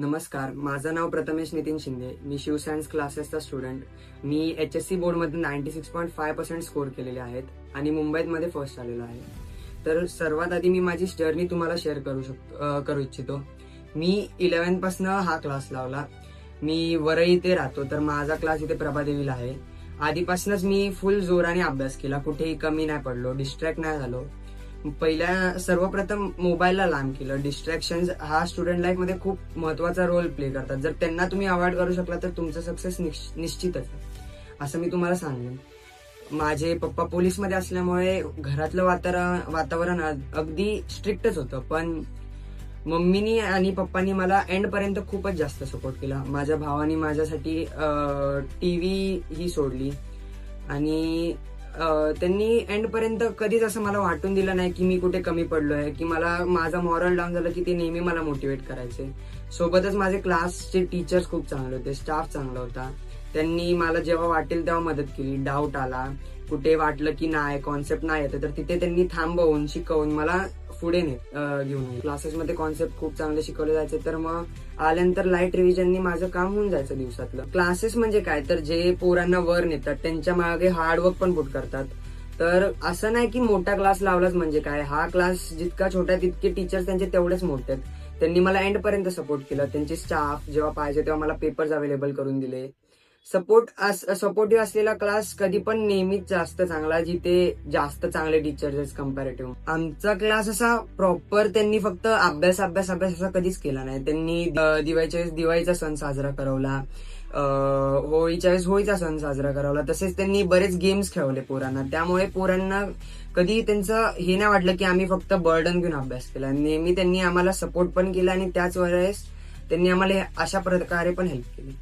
नमस्कार, माझं नाव प्रथमेश नितीन शिंदे. मी Shiv science क्लासेसचा student. मी HSC बोर्डमध्ये 96.5% स्कोर केलेले आहेत आणि मुंबईमध्ये फर्स्ट आलेलो आहे. तर सर्वात आधी मी माझी जर्नी तुम्हाला शेअर करू इच्छितो. मी 11th पासून हा क्लास लावला. मी वरळी इथे राहतो, तर माझा क्लास इथे प्रभादेवीला आहे. आधीपासूनच मी फुल जोराने अभ्यास केला, कुठेही कमी नाही पडलो, डिस्ट्रॅक्ट नाही झालो. सर्वप्रथम मोबाईलला लांब केलं. डिस्ट्रॅक्शन हा स्टुडंट लाईफ मध्ये खूप महत्वाचा रोल प्ले करतात. जर त्यांना तुम्ही अवॉइड करू शकला तर तुमचं सक्सेस निश्चितच आहे, असं मी तुम्हाला सांगेन. माझे पप्पा पोलीसमध्ये असल्यामुळे घरातलं वातावरण अगदी स्ट्रिक्टच होतं, पण मम्मीनी आणि पप्पानी मला एंड पर्यंत खूपच जास्त सपोर्ट केला. माझ्या भावानी माझ्यासाठी टीव्ही ही सोडली आणि त्यांनी एंड पर्यंत कधीच असं मला वाटून दिलं नाही की मी कुठे कमी पडलोय, की मला माझा मॉरल डाऊन झालं की ते नेहमी मला मोटिवेट करायचे. सोबतच माझे क्लासचे टीचर्स खूप चांगले होते, स्टाफ चांगला होता. त्यांनी मला जेव्हा वाटेल तेव्हा मदत केली. डाऊट आला, कुठे वाटलं की नाही कॉन्सेप्ट नाही येतं, तर तिथे त्यांनी थांबवून शिकवून मला पुढे घेऊन येईल. क्लासेसमध्ये कॉन्सेप्ट खूप चांगले शिकवले जायचे, तर मग आल्यानंतर लाईट रिव्हिजननी माझं काम होऊन जायचं दिवसातलं. क्लासेस म्हणजे काय, तर जे पोरांना वर नेतात त्यांच्या मागे हार्डवर्क पण पुट करतात. तर असं नाही की मोठा क्लास लावलाच म्हणजे काय, हा क्लास जितका छोटा तितके टीचर्स त्यांचे तेवढेच मोठे आहेत. त्यांनी मला एंड पर्यंत सपोर्ट केला. त्यांचे स्टाफ जेव्हा पाहिजे तेव्हा मला पेपर्स अवेलेबल करून दिले. सपोर्टिव्ह असलेला क्लास कधी पण नेहमीच जास्त चांगला, जिथे जास्त चांगले टीचर्स कम्पॅरेटिव्ह. आमचा क्लास असा प्रॉपर त्यांनी फक्त अभ्यास असा कधीच केला नाही. त्यांनी दिवाळीच्या वेळेस दिवाळीचा सण साजरा करवला, होळीच्या वेळेस होळीचा सण साजरा करवला. तसेच त्यांनी बरेच गेम्स खेळवले पोरांना. त्यामुळे पोरांना कधी त्यांचं हे नाही वाटलं की आम्ही फक्त बर्डन घेऊन अभ्यास केला. नेहमी त्यांनी आम्हाला सपोर्ट पण केला आणि त्याच वेळेस त्यांनी आम्हाला अशा प्रकारे पण हेल्प केली.